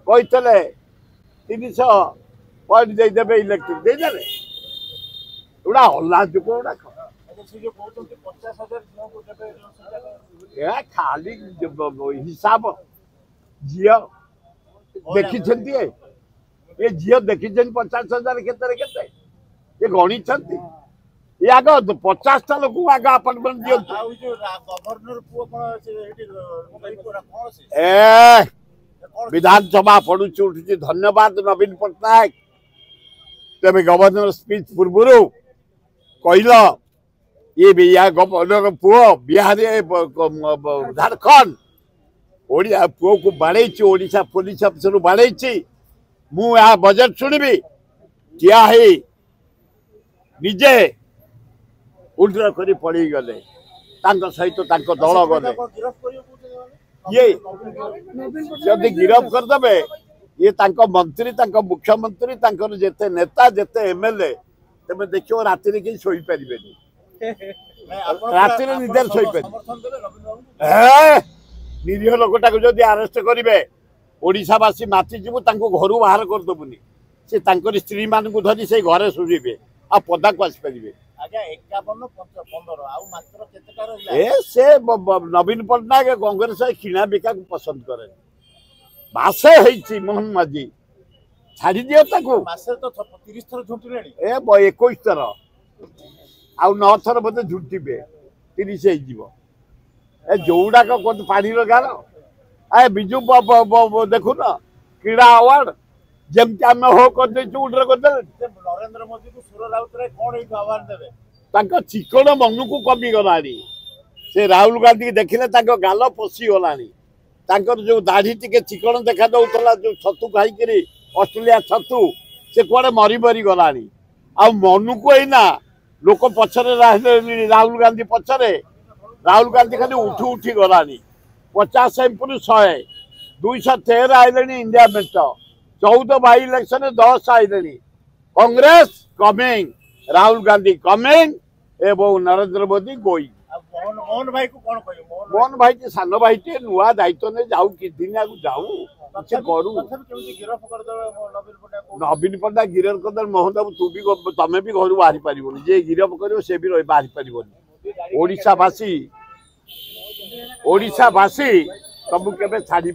कहते 300 point देदेवे electric देदेवे गुड़ा हल्ला जुक गुड़ा खाली हिसाब झील देखी ये झील देखी 50,000 के ये गणी ये आग 50टा लोक आग अपॉइंटमेंट दियंतु विधानसभा पड़ुची उठुची धन्यवाद नवीन पट्टनायक तेरे गवर्नर स्पीच पूर्व कहल ये गवर्नर पुओ बिहार झारखंड ओडिया पुओ को बाड़े ओडिशा पुलिस अफिसर बाड़े मु बजेट शुणिबी क्या है निजे उल्टा कर पड़ी गले सहित दल गले ये जदि गिरफ करदे ये मंत्री मुख्यमंत्री जेते नेता जेते एमएलए तेज देखियो राति कहीं शोई पारे राति निदर शोई पारे निरीह लोकटा को जब अरेस्ट करेंगे ओडावासी मातिजु घर बाहर करदेबुनि से स्त्री मान धरी से घरे शुणिबे आ पदा को आसपारे से नवीन पट्टनायक कांग्रेस किणा बिका को पसंद करे मासे मोहन माझी छाड़ी दियो 30 थर झुंटिले 21 थर आ 9 थर बोधे झुंटिबे 30 जोड़ाक पानी गार ए बिजु देखु न क्रीड़ा अवार्ड जमती आम हो कर नरेंद्र मोदी को सुर राउतराय कौन अवार्ड देवे चिकन मन को कमी गला से राहुल गांधी देखिले गाल पशि गला जो दाढ़ी टी चिकन देखा दौला जो छतु खाई ऑस्ट्रेलिया छतु से कौड़े मरी मरी गला आ मनु को ना लोक पछरे राहुल गांधी पछरे राहुल गांधी खाली उठी उठी गला 50 एम्पुर 100 213 आइले इंडिया मेट 14 बाई इलेक्शन 10 आइले कांग्रेस कमिंग राहुल गांधी कमिंग एवं नरेंद्र मोदी गोई मोहन भाई को कौन मोहन भाई के सान भाई टे नुआ दायित्व ने जाऊ कि दिन आगु जाऊ करू नवीन पट्टनायक गिरफ कर मोहन बाबू तू भी तमें भी घर बाहरी पार जे गिरफ कर से भी बाहरी पार ओडिशावासी सबू के छाड़े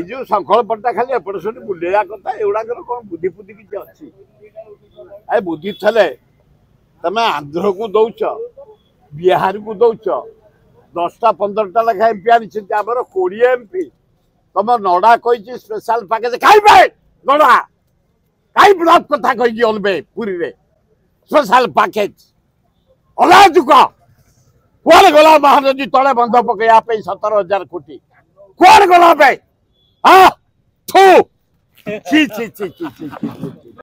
जो संकल्प पट्टा खाली एपट से बुलेगा कथा एगुड़ाक कौन बुद्धि फुद्धि किसी अच्छी ए बुद्धि थे तमें आंध्र को दौच बिहार को दौच 10टा 15टा लेखा एमपी आनी 20 एमपी तुम नड़ा कही स्पेशल पैकेज खाइबे नड़ा कहीं ब्लॉक कथा कही अलबे पुरी रे स्पेशल पैकेज अलाजुक कौन गला महानदी तले बंध पकड़ा 17,000 कोटी कौन गला हाँ थू ची ची ची ची ची ची